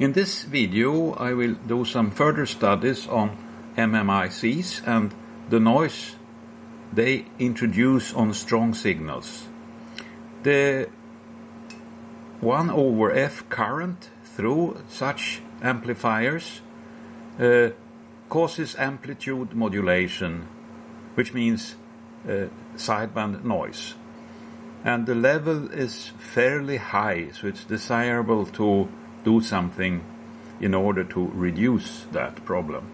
In this video I will do some further studies on MMICs and the noise they introduce on strong signals. The 1/f current through such amplifiers causes amplitude modulation, which means sideband noise. And the level is fairly high, so it's desirable to do something in order to reduce that problem.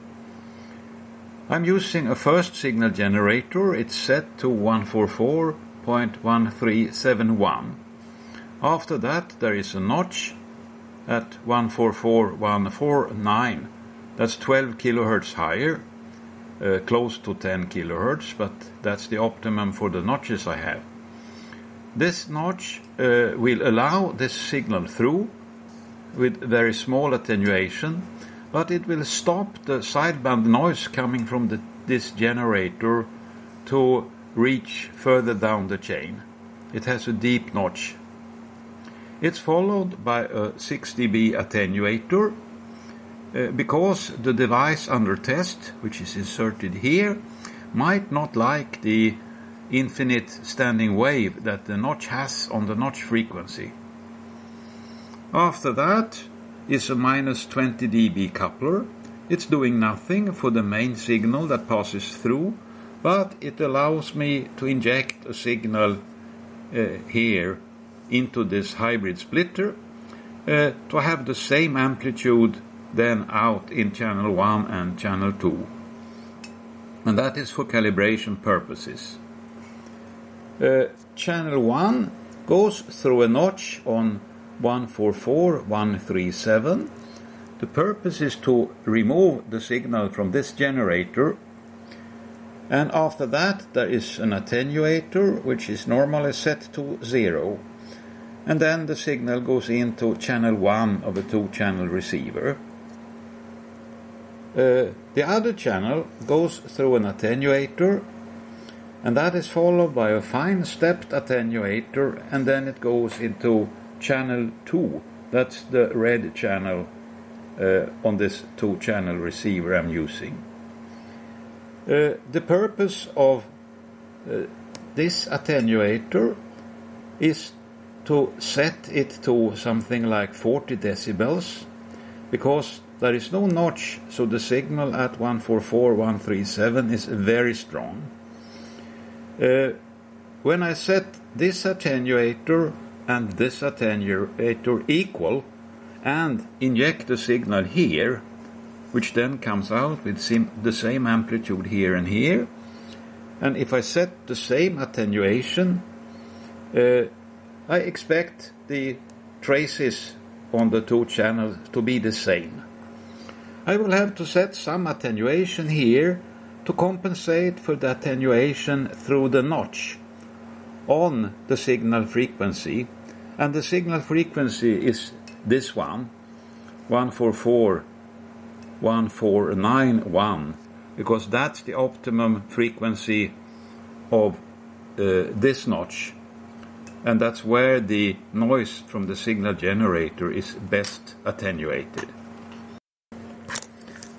I'm using a first signal generator. It's set to 144.1371. After that there is a notch at 144.149. That's 12 kilohertz higher, close to 10 kilohertz, but that's the optimum for the notches I have. This notch will allow this signal through with very small attenuation, but it will stop the sideband noise coming from this generator to reach further down the chain. It has a deep notch. It's followed by a 6 dB attenuator because the device under test, which is inserted here, might not like the infinite standing wave that the notch has on the notch frequency. After that is a minus 20 dB coupler. It's doing nothing for the main signal that passes through, but it allows me to inject a signal here into this hybrid splitter to have the same amplitude then out in channel 1 and channel 2. And that is for calibration purposes. Channel 1 goes through a notch on 144.137. The purpose is to remove the signal from this generator, and after that there is an attenuator which is normally set to 0, and then the signal goes into channel 1 of a 2-channel receiver. The other channel goes through an attenuator, and that is followed by a fine stepped attenuator, and then it goes into channel 2. That's the red channel on this 2-channel receiver I'm using. The purpose of this attenuator is to set it to something like 40 decibels, because there is no notch, so the signal at 144.137 is very strong. When I set this attenuator and this attenuator equal and inject the signal here, which then comes out with the same amplitude here and here, and if I set the same attenuation, I expect the traces on the 2 channels to be the same. I will have to set some attenuation here to compensate for the attenuation through the notch on the signal frequency, and the signal frequency is this one, 144.1491, because that's the optimum frequency of this notch, and that's where the noise from the signal generator is best attenuated.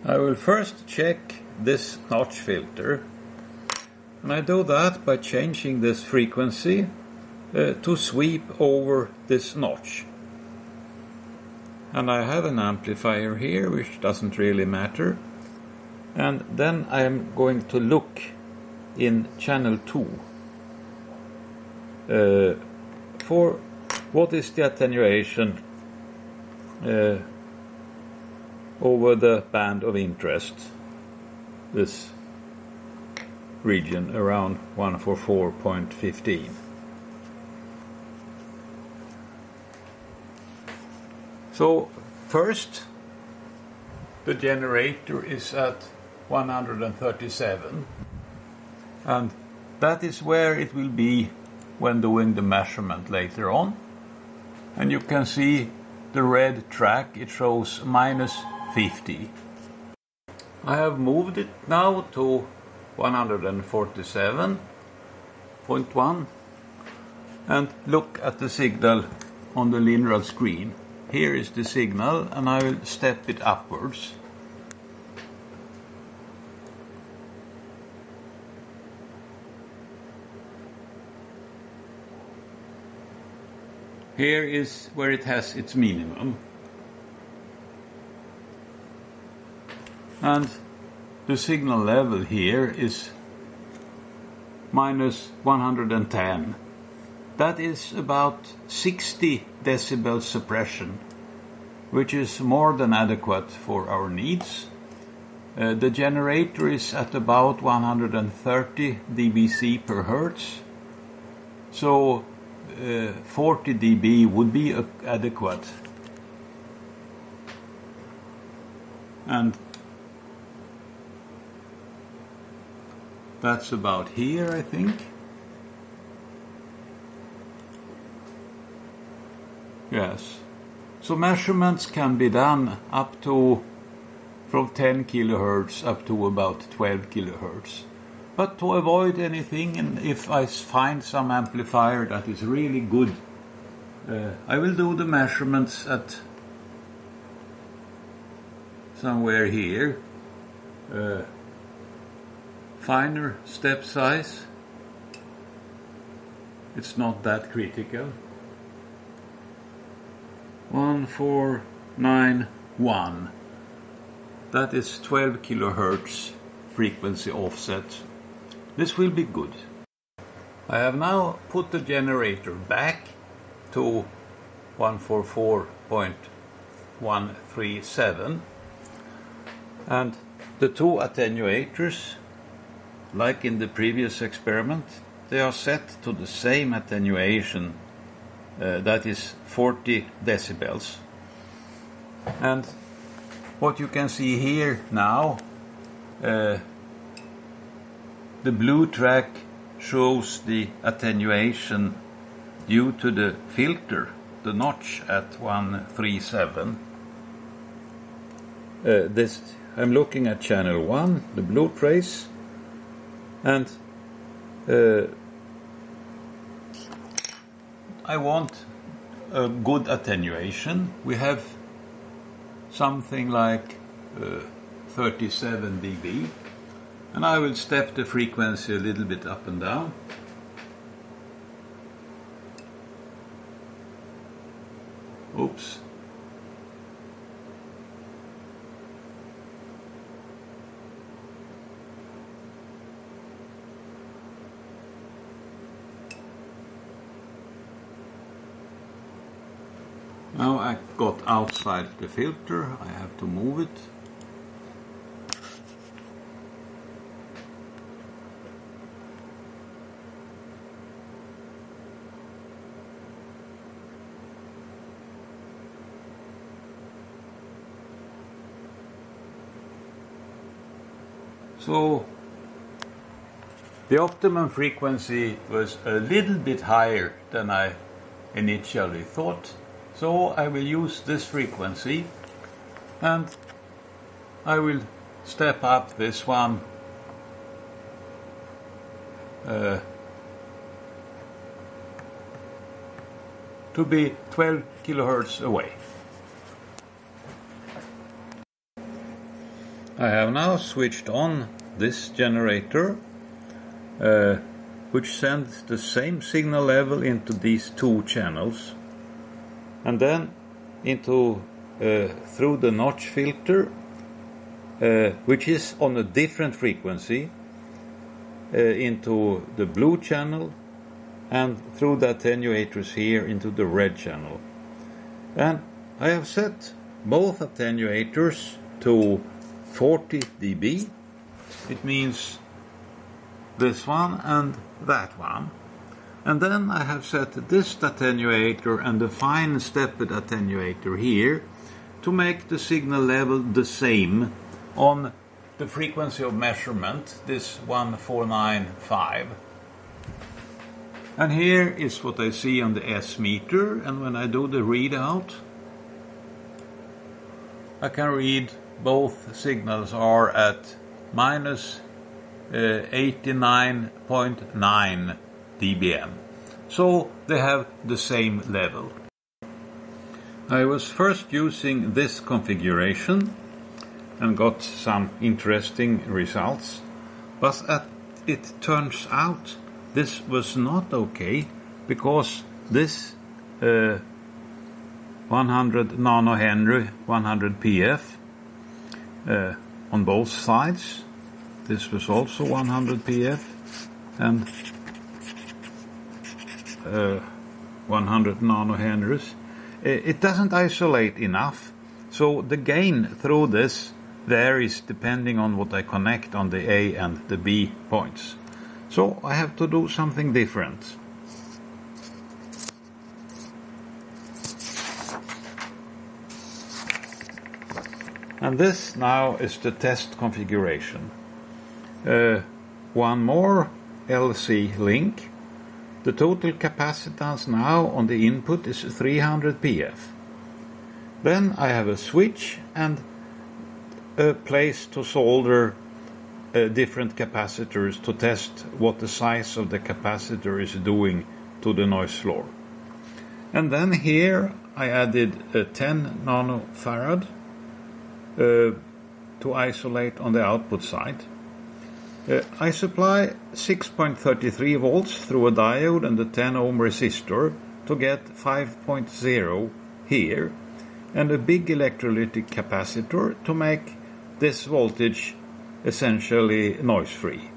I will first check this notch filter, and I do that by changing this frequency to sweep over this notch. And I have an amplifier here, which doesn't really matter, and then I am going to look in channel 2 for what is the attenuation over the band of interest, this region around 144.15. So first, the generator is at 137, and that is where it will be when doing the measurement later on. And you can see the red track, it shows minus 50. I have moved it now to 147.1 and look at the signal on the linear screen. here is the signal, and I will step it upwards. Here is where it has its minimum. And the signal level here is minus 110. That is about 60 decibel suppression, which is more than adequate for our needs. The generator is at about 130 dBc per hertz, so 40 dB would be adequate. And that's about here, I think. Yes. So measurements can be done up to from 10 kilohertz up to about 12 kilohertz. But to avoid anything, and if I find some amplifier that is really good, I will do the measurements at somewhere here. Finer step size. It's not that critical. 1491. That is 12 kilohertz frequency offset. This will be good. I have now put the generator back to 144.137, and the two attenuators, like in the previous experiment, they are set to the same attenuation, that is 40 decibels. And what you can see here now, the blue track shows the attenuation due to the filter, the notch at 137. I'm looking at channel 1, the blue trace, and I want a good attenuation. We have something like 37 dB, and I will step the frequency a little bit up and down. Oops. Now I got outside the filter, I have to move it. So the optimum frequency was a little bit higher than I initially thought. So I will use this frequency, and I will step up this one to be 12 kilohertz away. I have now switched on this generator, which sends the same signal level into these two channels, and then into through the notch filter, which is on a different frequency, into the blue channel, and through the attenuators here into the red channel. And I have set both attenuators to 40 dB. It means this one and that one. And then I have set this attenuator and the fine stepped attenuator here to make the signal level the same on the frequency of measurement, this 1495. And here is what I see on the S meter, and when I do the readout, I can read both signals are at minus 89.9 dBm. So they have the same level. I was first using this configuration and got some interesting results, but it turns out this was not okay, because this 100 nanohenry 100 pf on both sides, this was also 100 pf and 100 nanohenries. It doesn't isolate enough, so the gain through this varies depending on what I connect on the A and the B points. So I have to do something different. And this now is the test configuration. One more LC link. The total capacitance now on the input is 300 pf. Then I have a switch and a place to solder different capacitors to test what the size of the capacitor is doing to the noise floor. And then here I added a 10 nanofarad to isolate on the output side. I supply 6.33 volts through a diode and a 10 ohm resistor to get 5.0 here, and a big electrolytic capacitor to make this voltage essentially noise-free.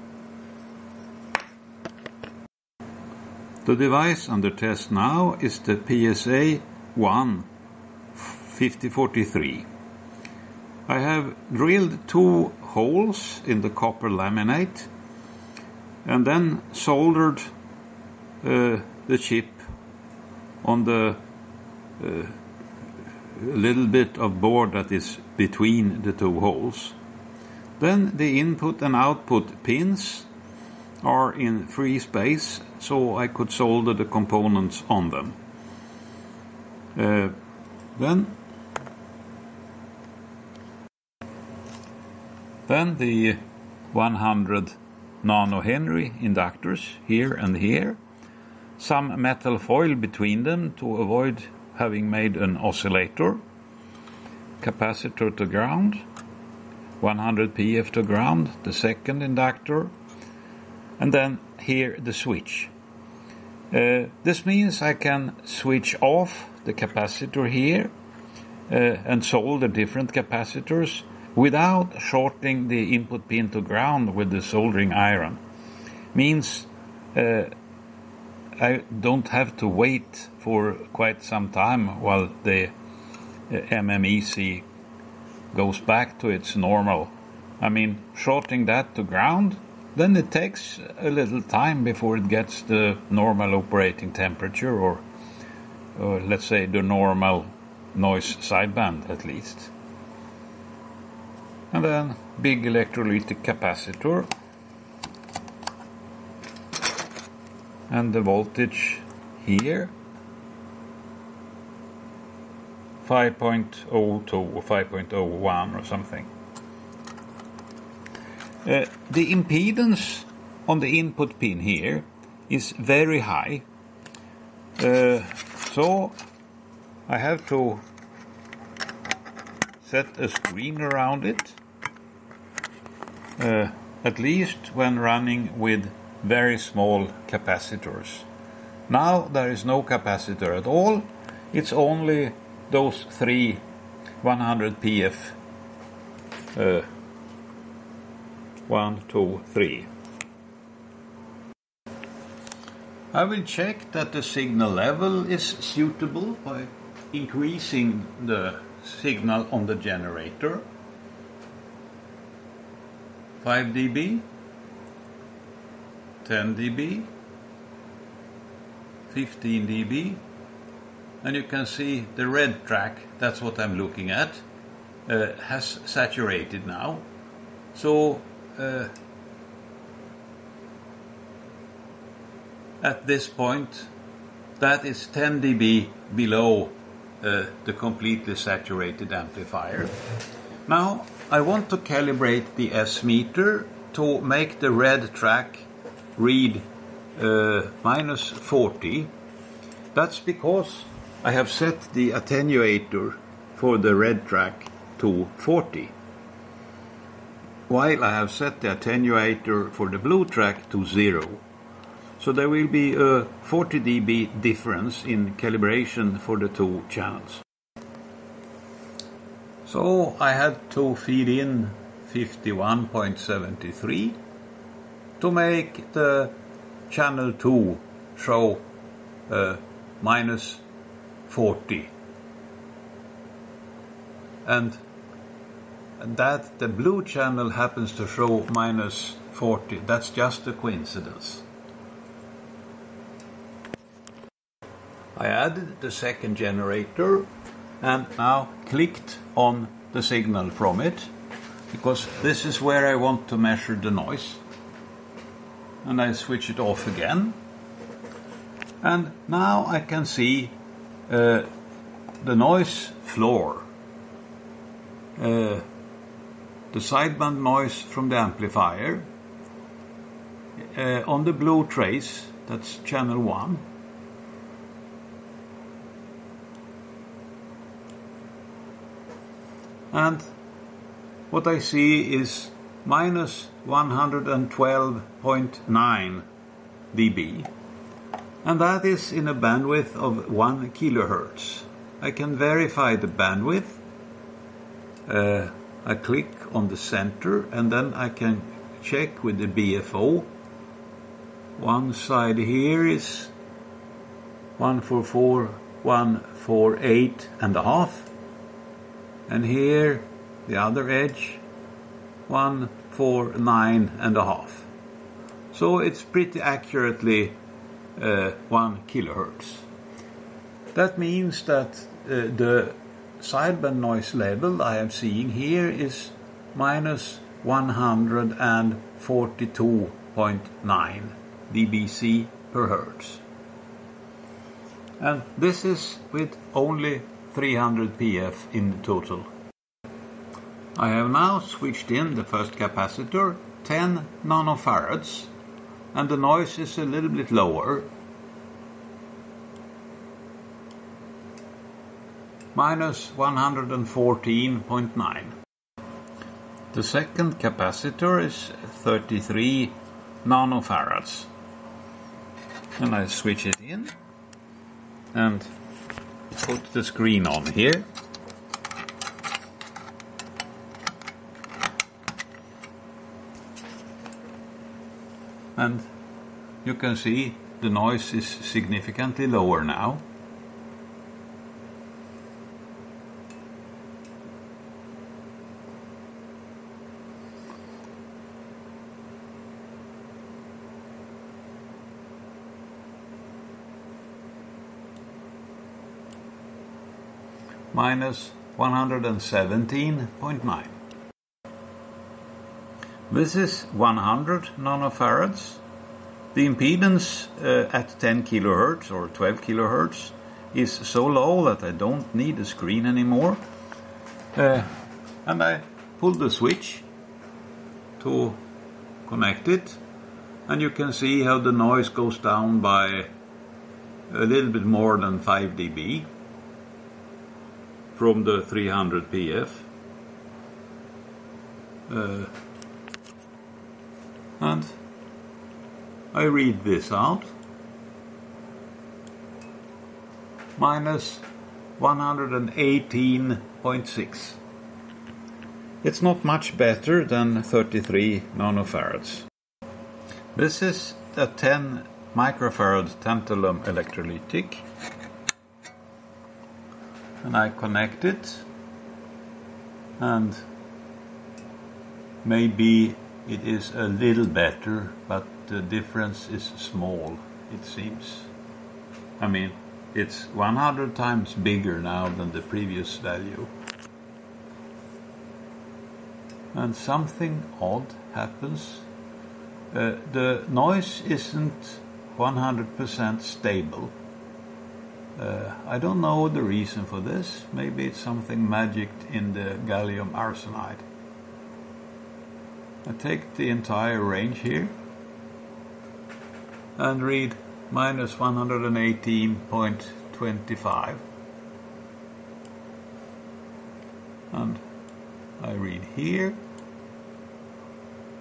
The device under test now is the PSA4-5043. I have drilled 2 holes in the copper laminate and then soldered the chip on the little bit of board that is between the 2 holes. Then the input and output pins are in free space, so I could solder the components on them. Then the 100 nanohenry inductors here and here, some metal foil between them to avoid having made an oscillator, capacitor to ground, 100 pf to ground, the second inductor, and then here the switch. This means I can switch off the capacitor here and solder different capacitors without shorting the input pin to ground with the soldering iron. Means I don't have to wait for quite some time while the MMIC goes back to its normal. I mean, shorting that to ground, then it takes a little time before it gets the normal operating temperature, or let's say the normal noise sideband at least. And then big electrolytic capacitor, and the voltage here 5.02 or 5.01 or something. The impedance on the input pin here is very high, so I have to set a screen around it, at least when running with very small capacitors. Now there is no capacitor at all, it's only those 3 100 pf 1, 2, 3. I will check that the signal level is suitable by increasing the signal on the generator. 5 dB, 10 dB, 15 dB, and you can see the red track, that's what I'm looking at, has saturated now. So at this point, that is 10 dB below the completely saturated amplifier. Now I want to calibrate the S meter to make the red track read -40. That's because I have set the attenuator for the red track to 40, while I have set the attenuator for the blue track to 0. So there will be a 40 dB difference in calibration for the two channels. So I had to feed in 51.73 to make the channel 2 show minus 40. And that the blue channel happens to show minus 40. That's just a coincidence. I added the second generator and now clicked on the signal from it, because this is where I want to measure the noise. And I switch it off again. And now I can see the noise floor. The sideband noise from the amplifier. On the blue trace, that's channel 1. And what I see is minus 112.9 dB. And that is in a bandwidth of 1 kilohertz. I can verify the bandwidth. I click on the center and then I can check with the BFO. One side here is 148.5, and here the other edge 149.5. So it's pretty accurately 1 kilohertz. That means that the sideband noise level I am seeing here is minus 142.9 dBc per hertz. And this is with only 300 pf in total. I have now switched in the first capacitor, 10 nanofarads, and the noise is a little bit lower, minus 114.9. The second capacitor is 33 nanofarads. And I switch it in and put the screen on here. And you can see the noise is significantly lower now. Minus 117.9. This is 100 nanofarads. The impedance at 10 kilohertz or 12 kilohertz is so low that I don't need a screen anymore. And I pull the switch to connect it, and you can see how the noise goes down by a little bit more than 5 dB. From the 300 pf. And I read this out. Minus 118.6. It's not much better than 33 nanofarads. This is a 10 microfarad tantalum electrolytic. And I connect it, and maybe it is a little better, but the difference is small, it seems. I mean, it's 100 times bigger now than the previous value. And something odd happens. The noise isn't 100% stable. I don't know the reason for this. Maybe it's something magicked in the gallium arsenide. I take the entire range here and read minus 118.25. and I read here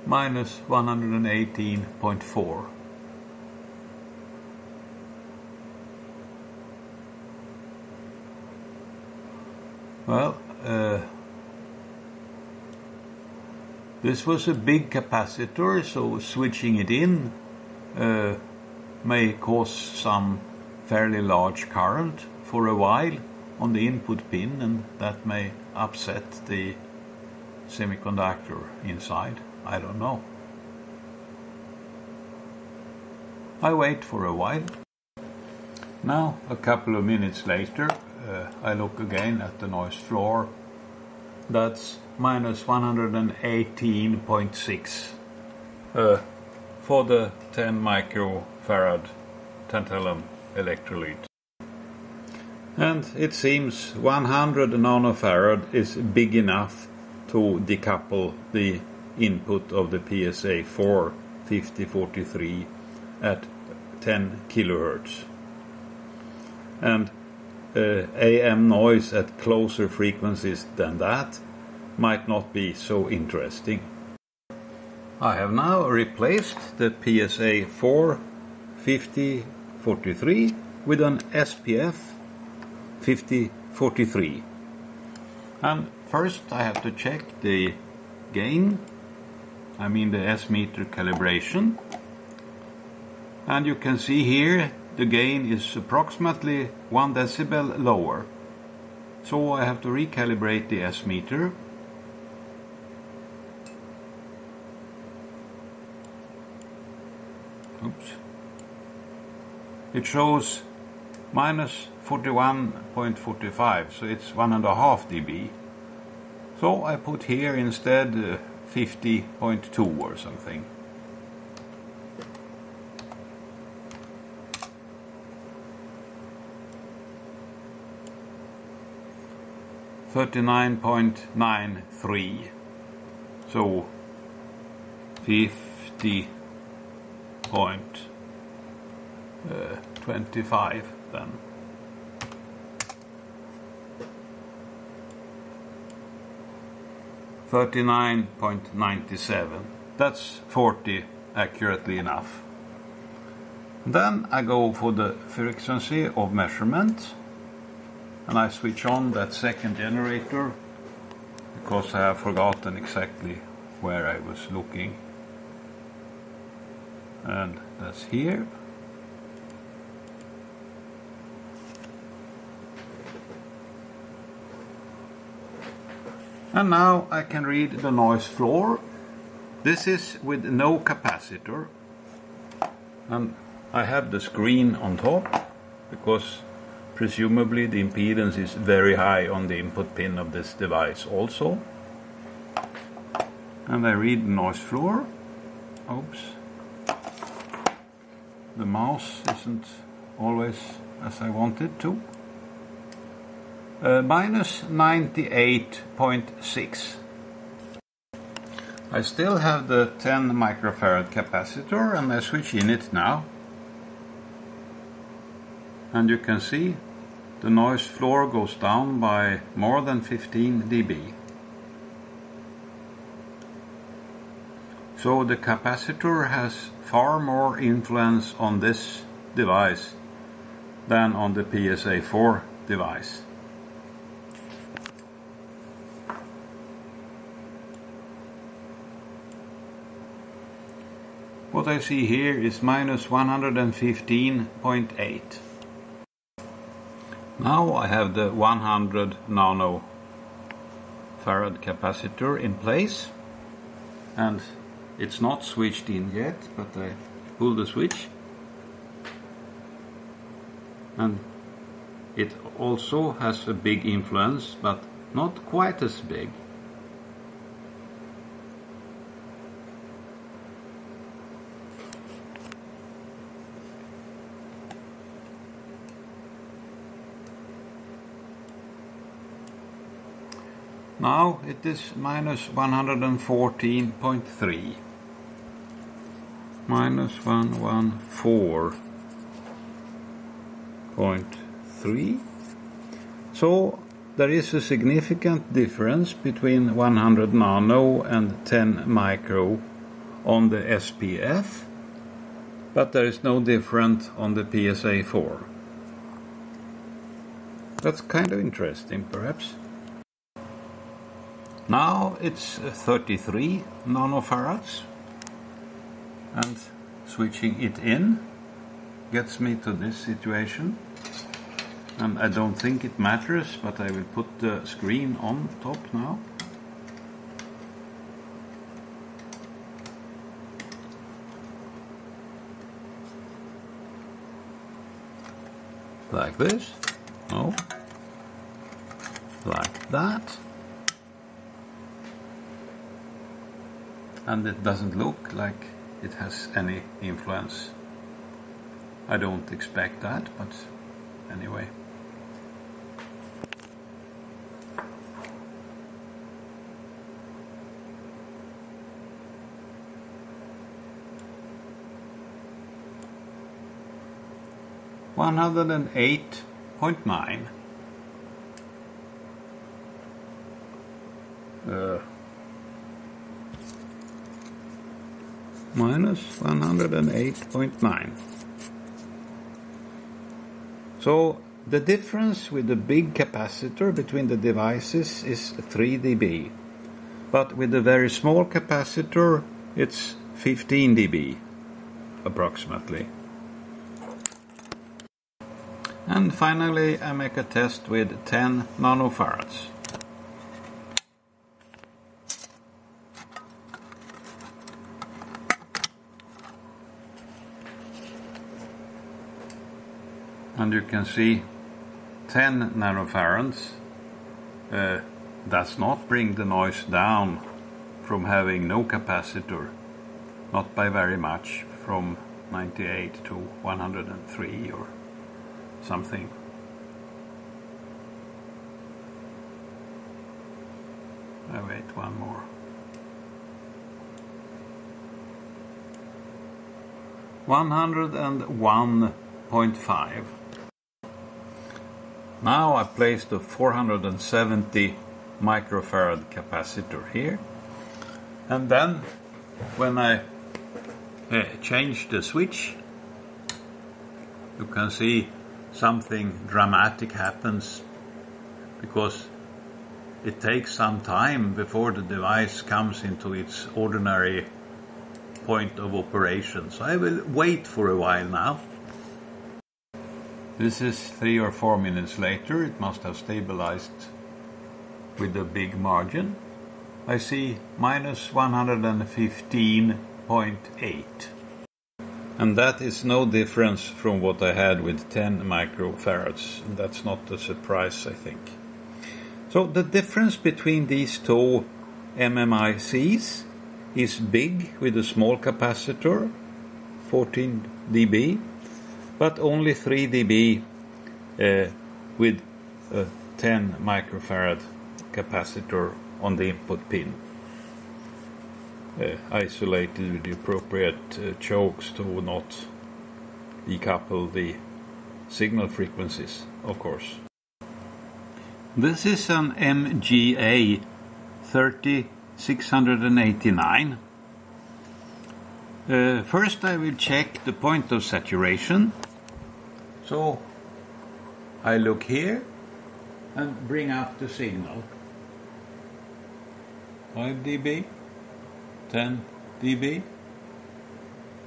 minus 118.4. Well, this was a big capacitor, so switching it in may cause some fairly large current for a while on the input pin, and that may upset the semiconductor inside. I don't know. I wait for a while. Now, a couple of minutes later, I look again at the noise floor. That's minus 118.6 for the 10 microfarad tantalum electrolyte. And it seems 100 nanofarad is big enough to decouple the input of the PSA4-5043 at 10 kilohertz. And AM noise at closer frequencies than that might not be so interesting. I have now replaced the PSA4-5043 with an SPF 5043. And first I have to check the gain, I mean the S-meter calibration. And you can see here the gain is approximately 1 decibel lower. So I have to recalibrate the S-meter. Oops. It shows minus 41.45, so it's 1.5 dB. So I put here instead 50.2 or something. $39.93, so 50.25 then. $39.97. That's 40 accurately enough. Then I go for the frequency of measurement. And I switch on that second generator because I have forgotten exactly where I was looking. And that's here. And now I can read the noise floor. This is with no capacitor. And I have the screen on top because presumably the impedance is very high on the input pin of this device also. And I read the noise floor. Oops. The mouse isn't always as I want it to. Minus 98.6. I still have the 10 microfarad capacitor and I switch in it now. And you can see the noise floor goes down by more than 15 dB. So the capacitor has far more influence on this device than on the PSA4 device. What I see here is minus 115.8. Now I have the 100 nanofarad capacitor in place, and it's not switched in yet, but I pull the switch and it also has a big influence, but not quite as big. Now it is minus 114.3. Minus 114.3. So there is a significant difference between 100 nano and 10 micro on the SPF, but there is no difference on the PSA4. That's kind of interesting, perhaps. Now it's 33 nanofarads, and switching it in gets me to this situation. And I don't think it matters, but I will put the screen on top now. Like this. No. Like that. And it doesn't look like it has any influence. I don't expect that, but anyway. (108.9). Minus 108.9. So the difference with the big capacitor between the devices is 3 dB, but with the very small capacitor it's 15 dB approximately. And finally I make a test with 10 nanofarads. And you can see 10 nanofarads does not bring the noise down from having no capacitor, not by very much, from 98 to 103 or something. I wait one more. 101.5. Now I place the 470 microfarad capacitor here, and then when I change the switch, you can see something dramatic happens, because it takes some time before the device comes into its ordinary point of operation. So I will wait for a while now. This is 3 or 4 minutes later. It must have stabilized with a big margin. I see minus 115.8. And that is no difference from what I had with 10 microfarads. And that's not a surprise, I think. So the difference between these two MMICs is big with a small capacitor, 14 dB, but only 3 dB with a 10 microfarad capacitor on the input pin, isolated with the appropriate chokes to not decouple the signal frequencies, of course. This is an MGA 3689. First I will check the point of saturation. So I look here and bring up the signal. 5 dB, 10 dB,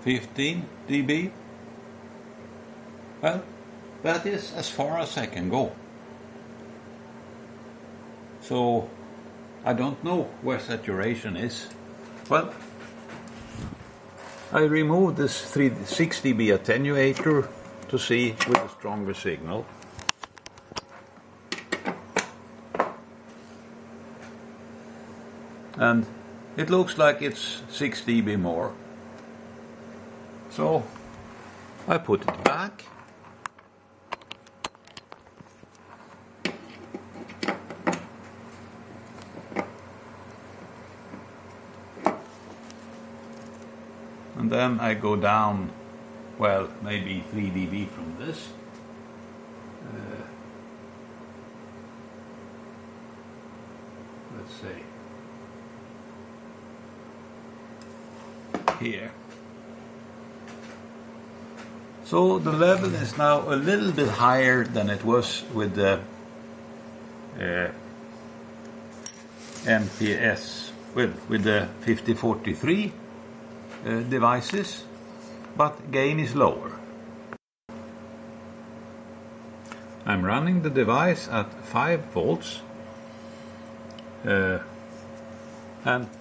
15 dB. Well, that is as far as I can go. So I don't know where saturation is. Well, I remove this 6 dB attenuator to see with a stronger signal. And it looks like it's 6 dB more. So I put it back. And then I go down, well, maybe 3 dB from this. let's say here. So the level is now a little bit higher than it was with the MPS, with the 5043 devices, but gain is lower. I'm running the device at 5 volts and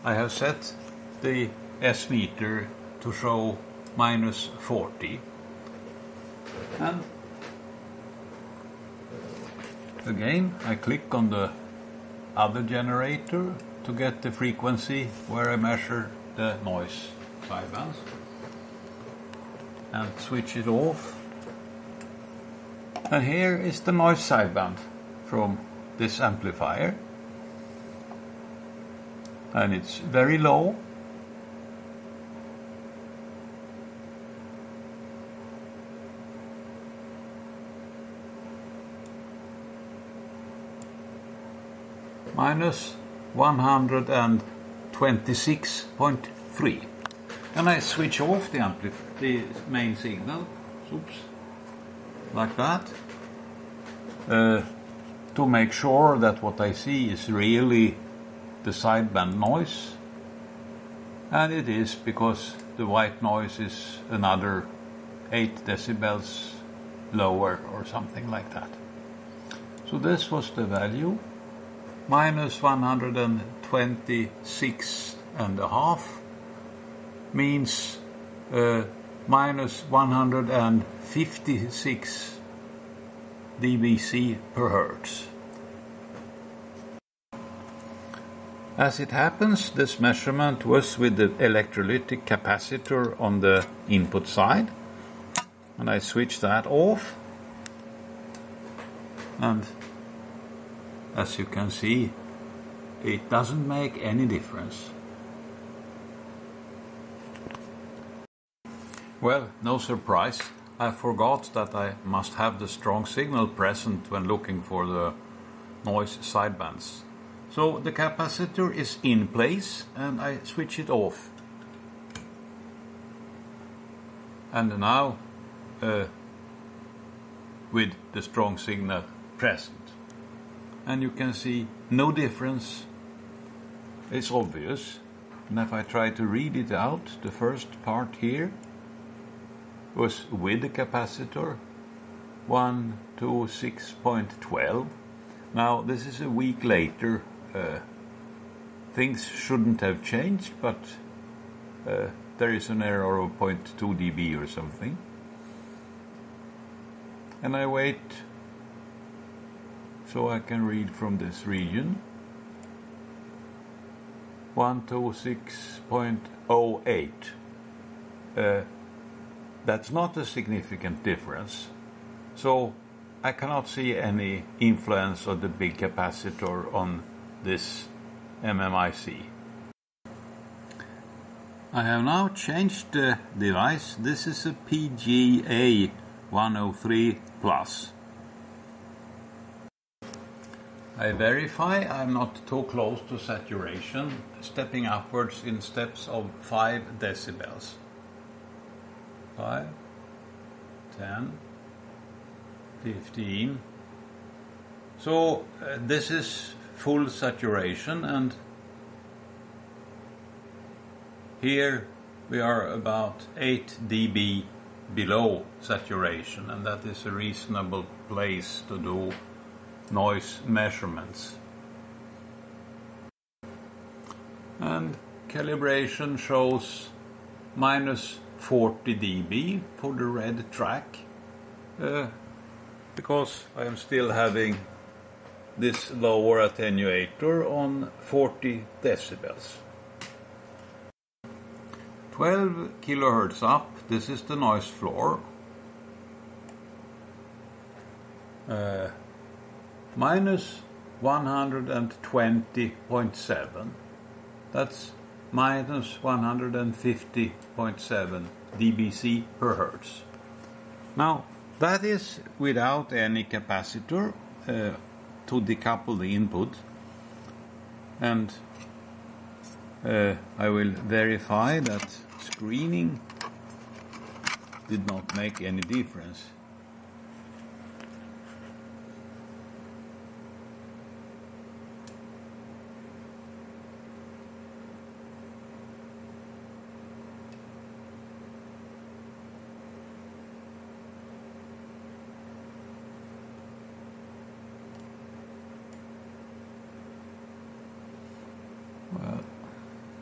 I have set the S meter to show -40, and again I click on the other generator to get the frequency where I measure the noise sidebands and switch it off. And here is the noise sideband from this amplifier, and it's very low. -126.3, and I switch off the main signal, oops, like that, to make sure that what I see is really the sideband noise, and it is, because the white noise is another 8 decibels lower or something like that. So this was the value. -126.5 means -156 dBc per hertz. As it happens, this measurement was with the electrolytic capacitor on the input side, and I switch that off, and as you can see, it doesn't make any difference. Well, no surprise, I forgot that I must have the strong signal present when looking for the noise sidebands. So the capacitor is in place and I switch it off. And now with the strong signal present. And you can see no difference. It's obvious. And if I try to read it out, the first part here was with the capacitor, 126.12. Now this is a week later. Things shouldn't have changed, but there is an error of 0.2 dB or something. And I wait so I can read from this region. 126.08. That's not a significant difference. So I cannot see any influence of the big capacitor on this MMIC. I have now changed the device. This is a PGA-103 plus. I verify I'm not too close to saturation, stepping upwards in steps of 5 decibels. 5, 10, 15. So this is full saturation, and here we are about 8 dB below saturation, and that is a reasonable place to do noise measurements. And calibration shows -40 dB for the red track, because I am still having this lower attenuator on 40 decibels. 12 kilohertz up, this is the noise floor. -120.7. That's -150.7 dBc per hertz. Now, that is without any capacitor to decouple the input. and I will verify that screening did not make any difference. Well,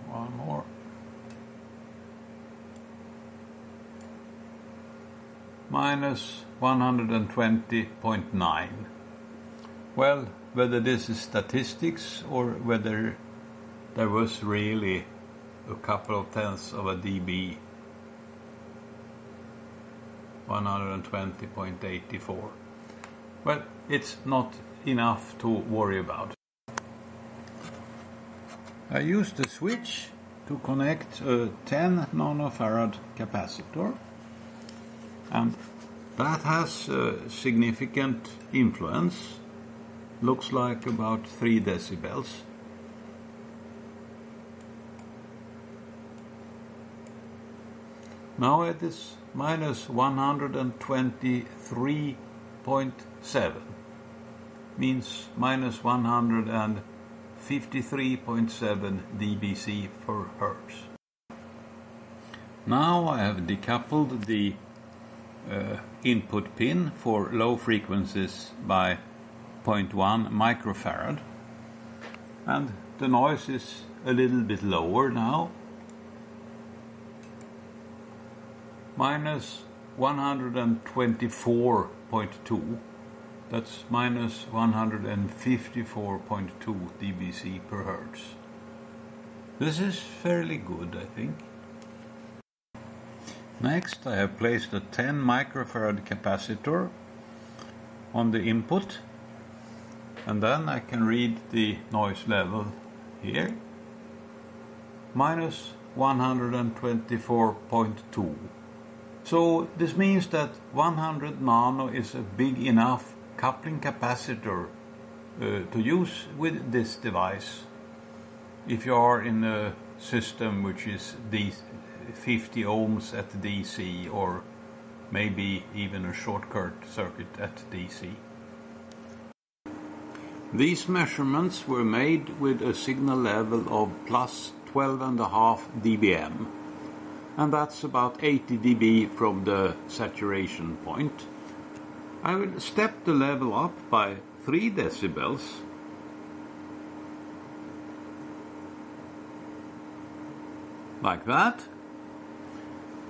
one more. Minus 120.9. Well, whether this is statistics or whether there was really a couple of tenths of a dB, 120.84. Well, it's not enough to worry about. I used a switch to connect a 10 nanofarad capacitor, and that has a significant influence. Looks like about 3 decibels. Now it is minus 123.7, means minus 153.7 dBc per hertz. Now I have decoupled the input pin for low frequencies by 0.1 microfarad, and the noise is a little bit lower now, minus 124.2. That's minus 154.2 dBc per hertz. This is fairly good, I think. Next, I have placed a 10 microfarad capacitor on the input, and then I can read the noise level here, minus 124.2. So this means that 100 nano is a big enough coupling capacitor to use with this device if you are in a system which is 50 ohms at DC, or maybe even a short circuit at DC. These measurements were made with a signal level of plus 12.5 dBm, and that's about 80 dB from the saturation point. I will step the level up by 3 decibels, like that,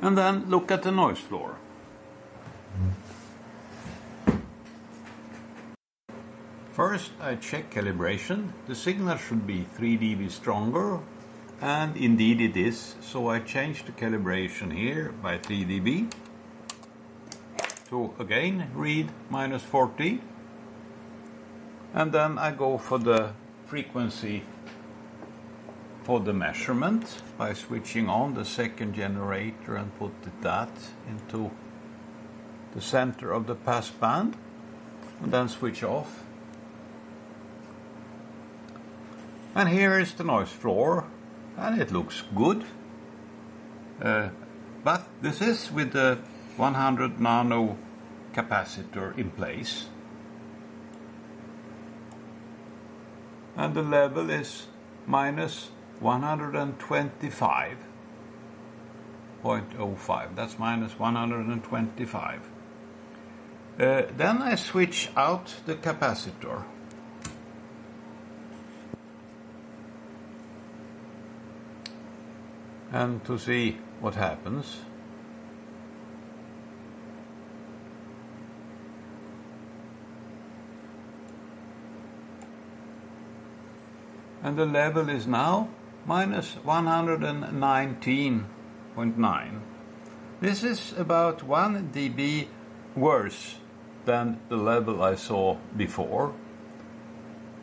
and then look at the noise floor. First, I check calibration. The signal should be 3 dB stronger, and indeed it is, so I change the calibration here by 3 dB to again read minus 40, and then I go for the frequency for the measurement by switching on the second generator and put that into the center of the passband, and then switch off. And here is the noise floor, and it looks good, but this is with the 100 nano capacitor in place, and the level is minus 125.05. That's minus 125. Then I switch out the capacitor. And to see what happens. And the level is now minus 119.9. This is about 1 dB worse than the level I saw before.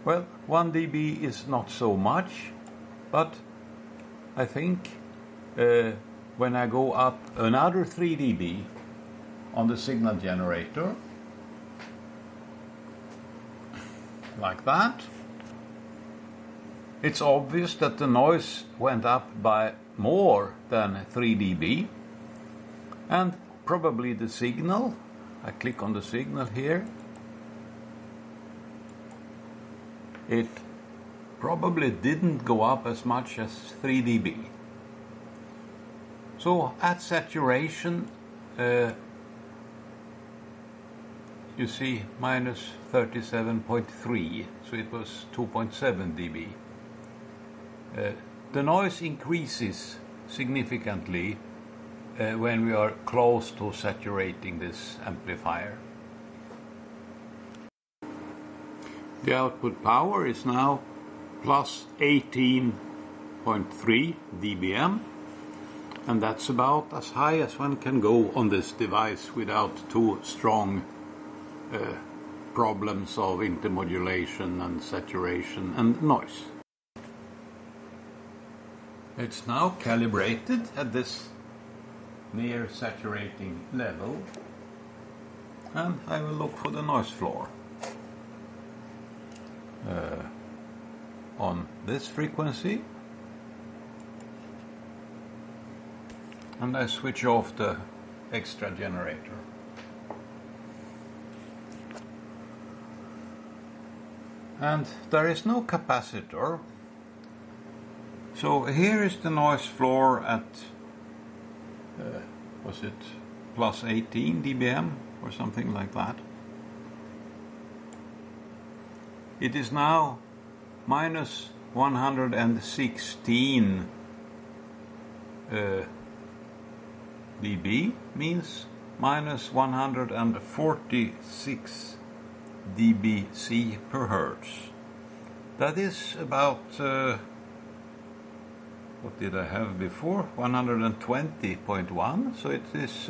Well, 1 dB is not so much, but I think when I go up another 3 dB on the signal generator, like that, It's obvious that the noise went up by more than 3 dB, and probably the signal, I click on the signal here, it probably didn't go up as much as 3 dB. So at saturation, you see minus 37.3, so it was 2.7 dB. The noise increases significantly when we are close to saturating this amplifier. The output power is now plus 18.3 dBm, and that's about as high as one can go on this device without too strong problems of intermodulation and saturation and noise. It's now calibrated at this near saturating level, and I will look for the noise floor. On this frequency, and I switch off the extra generator. And there is no capacitor, so here is the noise floor at was it plus 18 dBm or something like that. It is now minus 116 dB, means minus 146 dBc per hertz. That is about, what did I have before? 120.1, so it is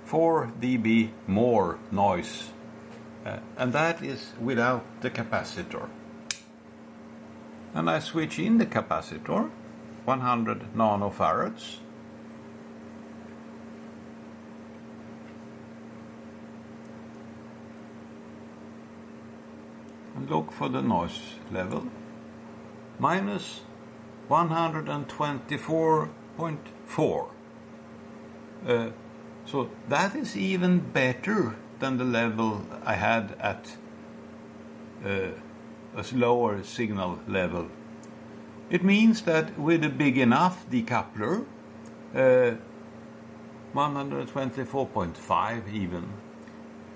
4 dB more noise. And that is without the capacitor. And I switch in the capacitor, 100 nanofarads. And look for the noise level, minus 124.4. So that is even better than the level I had at a lower signal level. It means that with a big enough decoupler, 124.5 even,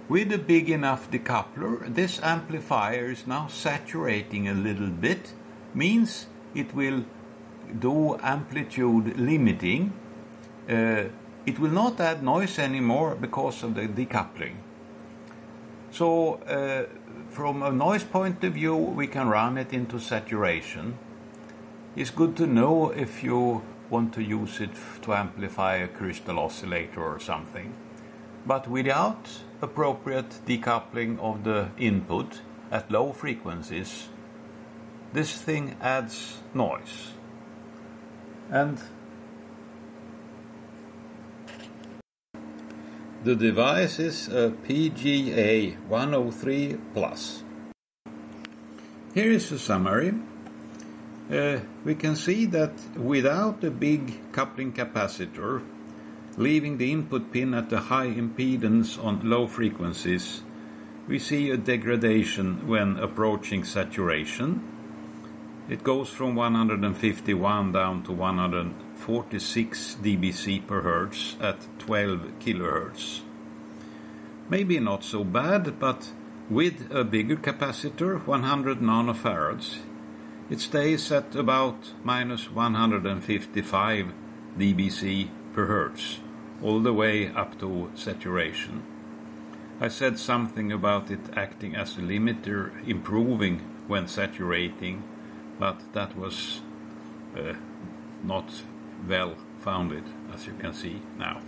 with a big enough decoupler, this amplifier is now saturating a little bit, means it will do amplitude limiting. It will not add noise anymore because of the decoupling. So from a noise point of view, we can run it into saturation. It's good to know if you want to use it to amplify a crystal oscillator or something. But without appropriate decoupling of the input at low frequencies, this thing adds noise. And the device is a PGA-103 Plus. Here is a summary. We can see that without a big coupling capacitor, leaving the input pin at a high impedance on low frequencies, we see a degradation when approaching saturation. It goes from 151 down to 146 dBc per hertz at 12 kilohertz. Maybe not so bad, but with a bigger capacitor, 100 nanofarads, it stays at about minus 155 dBc per hertz, all the way up to saturation. I said something about it acting as a limiter, improving when saturating, but that was not well founded, as you can see now.